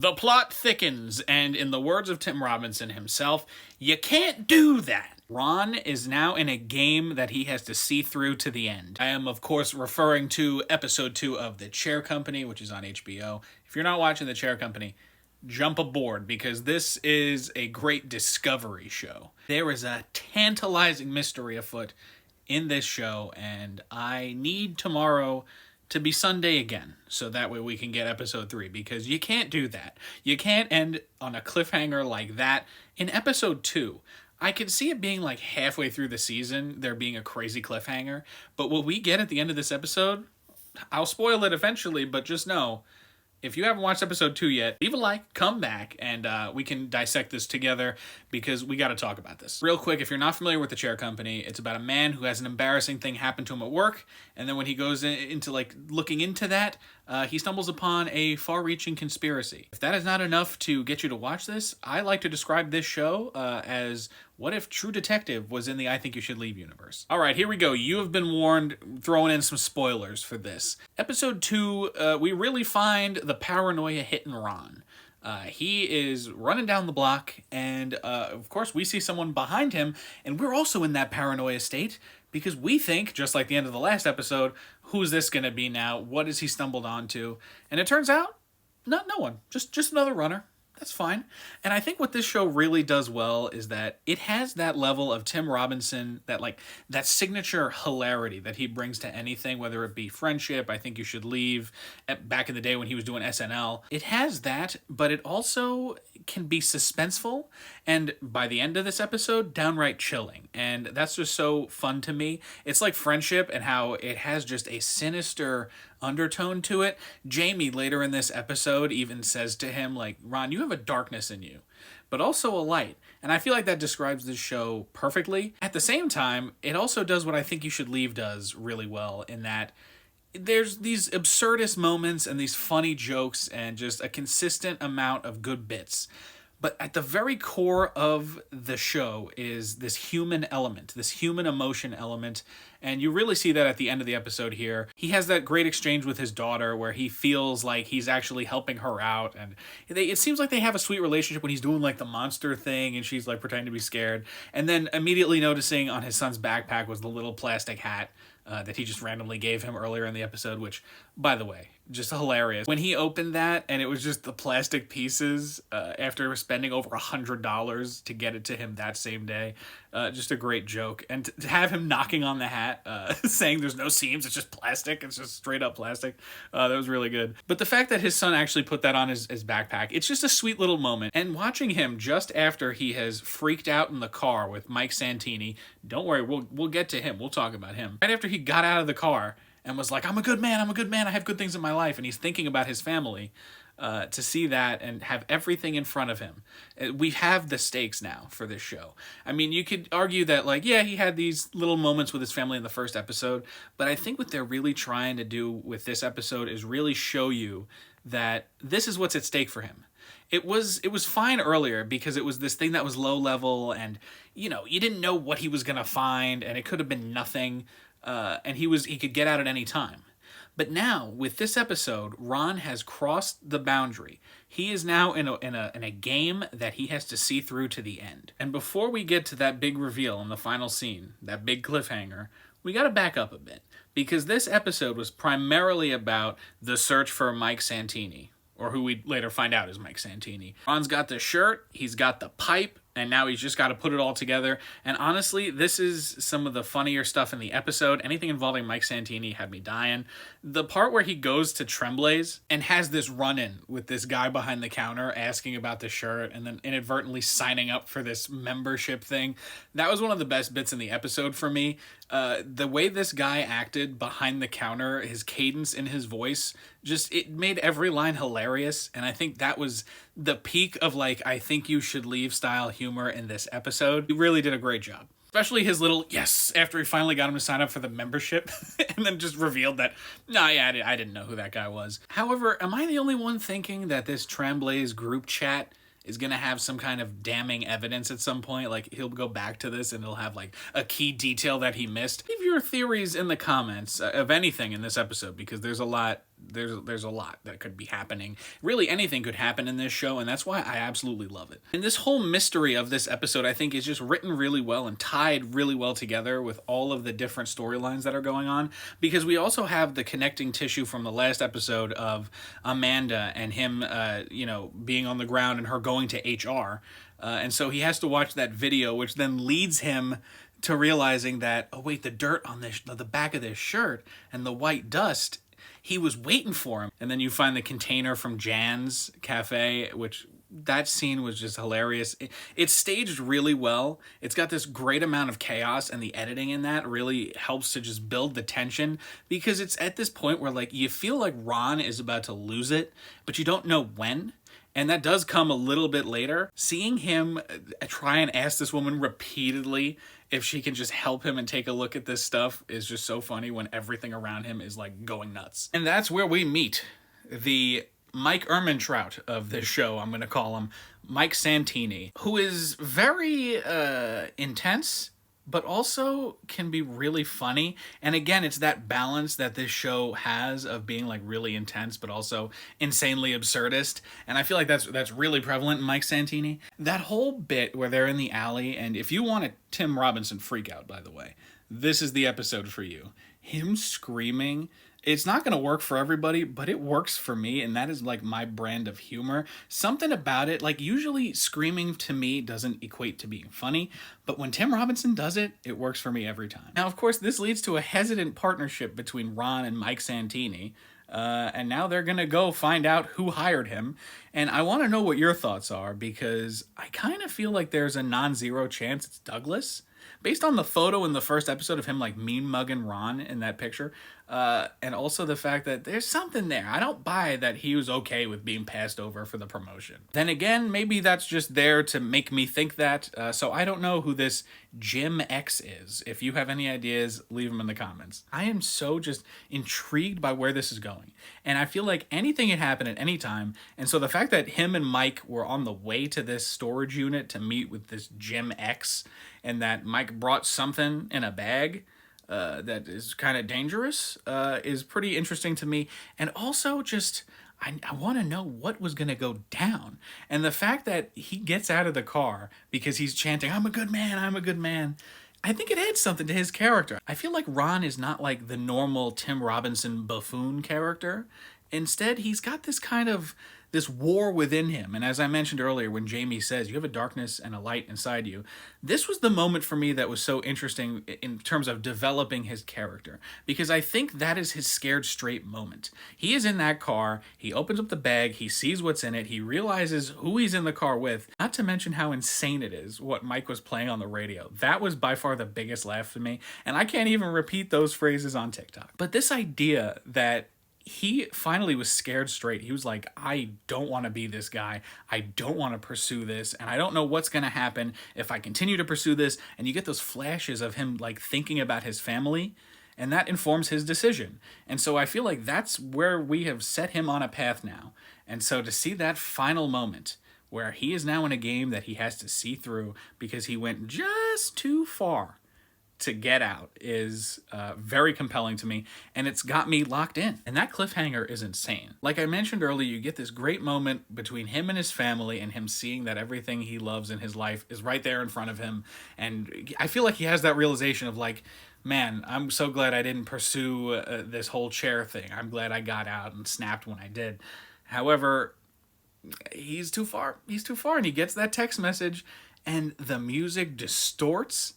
The plot thickens, and in the words of Tim Robinson himself, you can't do that. Ron is now in a game that he has to see through to the end. I am, of course, referring to episode 2 of The Chair Company, which is on HBO. If you're not watching The Chair Company, jump aboard, because this is a great discovery show. There is a tantalizing mystery afoot in this show, and I need tomorrow to be Sunday again, so that way we can get episode 3, because you can't do that. You can't end on a cliffhanger like that. In episode 2, I could see it being like halfway through the season, there being a crazy cliffhanger, but what we get at the end of this episode, I'll spoil it eventually, but just know, if you haven't watched episode 2 yet, leave a like, come back, and we can dissect this together, because we got to talk about this. Real quick, if you're not familiar with The Chair Company, it's about a man who has an embarrassing thing happen to him at work, and then when he goes into like looking into that, he stumbles upon a far-reaching conspiracy. If that is not enough to get you to watch this, I like to describe this show as what if True Detective was in the I Think You Should Leave universe. All right, here we go. You have been warned, throwing in some spoilers for this. Episode 2, we really find the paranoia hitting Ron. He is running down the block, and of course we see someone behind him, and we're also in that paranoia state, because we think, just like the end of the last episode, who's this going to be now? What has he stumbled onto? And it turns out, no one. Just another runner. That's fine. And I think what this show really does well is that it has that level of Tim Robinson, that signature hilarity that he brings to anything, whether it be Friendship, I Think You Should Leave, back in the day when he was doing SNL. It has that, but it also can be suspenseful, and by the end of this episode, downright chilling. And that's just so fun to me. It's like Friendship and how it has just a sinister undertone to it. Jamie, later in this episode, even says to him, like, Ron, you have a darkness in you, but also a light. And I feel like that describes this show perfectly. At the same time, it also does what I Think You Should Leave does really well, in that there's these absurdist moments and these funny jokes and just a consistent amount of good bits. But at the very core of the show is this human element, this human emotion element. And you really see that at the end of the episode here. He has that great exchange with his daughter where he feels like he's actually helping her out. And it seems like they have a sweet relationship when he's doing like the monster thing and she's like pretending to be scared. And then immediately noticing on his son's backpack was the little plastic hat that he just randomly gave him earlier in the episode, which, by the way, just hilarious. When he opened that and it was just the plastic pieces after spending over $100 to get it to him that same day, just a great joke. And to have him knocking on the hat, saying there's no seams, it's just plastic, it's just straight up plastic, that was really good. But the fact that his son actually put that on his backpack, it's just a sweet little moment. And watching him just after he has freaked out in the car with Mike Santini, don't worry, we'll get to him, we'll talk about him. Right after he got out of the car and was like, I'm a good man, I have good things in my life, and he's thinking about his family, to see that and have everything in front of him. We have the stakes now for this show. I mean, you could argue that, like, yeah, he had these little moments with his family in the first episode, but I think what they're really trying to do with this episode is really show you that this is what's at stake for him. It was fine earlier because it was this thing that was low level and, you didn't know what he was going to find, and it could have been nothing, and he could get out at any time. But now, with this episode, Ron has crossed the boundary. He is now in a game that he has to see through to the end. And before we get to that big reveal in the final scene, that big cliffhanger, we got to back up a bit. Because this episode was primarily about the search for Mike Santini, or who we later find out is Mike Santini. Ron's got the shirt, he's got the pipe, and now he's just got to put it all together. And honestly, this is some of the funnier stuff in the episode. Anything involving Mike Santini had me dying. The part where he goes to Tremblay's and has this run-in with this guy behind the counter asking about the shirt and then inadvertently signing up for this membership thing, that was one of the best bits in the episode for me. The way this guy acted behind the counter, his cadence in his voice, it made every line hilarious. And I think that was the peak of like, I Think You Should Leave style humor in this episode. He really did a great job. Especially his little yes after he finally got him to sign up for the membership and then just revealed that, I didn't know who that guy was. However, am I the only one thinking that this Tremblay's group chat is going to have some kind of damning evidence at some point? Like, he'll go back to this and he'll have like a key detail that he missed. Leave your theories in the comments of anything in this episode, because there's a lot there's a lot that could be happening. Really, anything could happen in this show, and that's why I absolutely love it. And this whole mystery of this episode, I think, is just written really well and tied really well together with all of the different storylines that are going on, because we also have the connecting tissue from the last episode of Amanda and him, being on the ground and her going to HR. And so he has to watch that video, which then leads him to realizing that, oh wait, the dirt on the back of this shirt and the white dust, he was waiting for him. And then you find the container from Jan's cafe, which that scene was just hilarious. It's staged really well. It's got this great amount of chaos, and the editing in that really helps to just build the tension, because it's at this point where like you feel like Ron is about to lose it, but you don't know when. And that does come a little bit later. Seeing him try and ask this woman repeatedly if she can just help him and take a look at this stuff is just so funny when everything around him is like going nuts. And that's where we meet the Mike Ehrmantraut of this show, I'm going to call him, Mike Santini, who is very intense, but also can be really funny. And again, it's that balance that this show has of being like really intense, but also insanely absurdist. And I feel like that's really prevalent in Mike Santini. That whole bit where they're in the alley, and if you want a Tim Robinson freak out, by the way, this is the episode for you. Him screaming. It's not going to work for everybody, but it works for me, and that is like my brand of humor. Something about it, like usually screaming to me doesn't equate to being funny, but when Tim Robinson does it, it works for me every time. Now, of course, this leads to a hesitant partnership between Ron and Mike Santini, and now they're going to go find out who hired him, and I want to know what your thoughts are, because I kind of feel like there's a non-zero chance it's Douglas. Based on the photo in the first episode of him like mean mugging Ron in that picture, and also the fact that there's something there. I don't buy that he was okay with being passed over for the promotion. Then again, maybe that's just there to make me think that, so I don't know who this Jim X is. If you have any ideas, leave them in the comments. I am so just intrigued by where this is going, and I feel like anything can happen at any time, and so the fact that him and Mike were on the way to this storage unit to meet with this Jim X, and that Mike brought something in a bag that is kind of dangerous is pretty interesting to me. And also just, I want to know what was going to go down. And the fact that he gets out of the car because he's chanting, "I'm a good man, I'm a good man," I think it adds something to his character. I feel like Ron is not like the normal Tim Robinson buffoon character. Instead, he's got this kind of this war within him. And as I mentioned earlier, when Jamie says, you have a darkness and a light inside you, this was the moment for me that was so interesting in terms of developing his character, because I think that is his scared straight moment. He is in that car, he opens up the bag, he sees what's in it, he realizes who he's in the car with, not to mention how insane it is what Mike was playing on the radio. That was by far the biggest laugh to me, and I can't even repeat those phrases on TikTok. But this idea that he finally was scared straight. He was like, I don't want to be this guy. I don't want to pursue this. And I don't know what's going to happen if I continue to pursue this. And you get those flashes of him like thinking about his family, and that informs his decision. And so I feel like that's where we have set him on a path now. And so to see that final moment where he is now in a game that he has to see through because he went just too far to get out is very compelling to me, and it's got me locked in. And that cliffhanger is insane. Like I mentioned earlier, you get this great moment between him and his family, and him seeing that everything he loves in his life is right there in front of him. And I feel like he has that realization of like, man, I'm so glad I didn't pursue this whole chair thing. I'm glad I got out and snapped when I did. However, he's too far. He's too far, and he gets that text message, and the music distorts.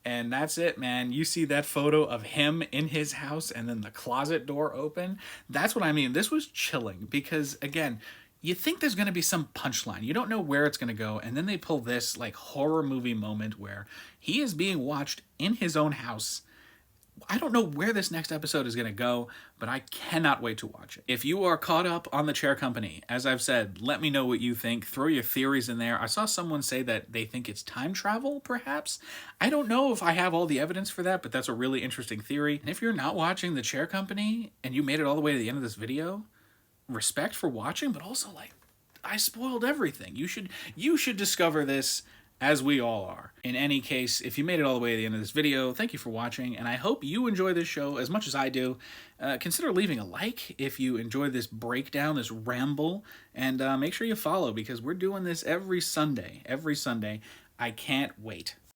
And that's it, man. You see that photo of him in his house and then the closet door open. That's what I mean. This was chilling because, again, you think there's going to be some punchline. You don't know where it's going to go. And then they pull this like horror movie moment where he is being watched in his own house. I don't know where this next episode is going to go, but I cannot wait to watch it. If you are caught up on The Chair Company, as I've said, let me know what you think. Throw your theories in there. I saw someone say that they think it's time travel, perhaps. I don't know if I have all the evidence for that, but that's a really interesting theory. And if you're not watching The Chair Company and you made it all the way to the end of this video, respect for watching, but also like, I spoiled everything. You should discover this as we all are. In any case, if you made it all the way to the end of this video, thank you for watching, and I hope you enjoy this show as much as I do. Consider leaving a like if you enjoy this breakdown, this ramble, and make sure you follow, because we're doing this every Sunday. Every Sunday. I can't wait.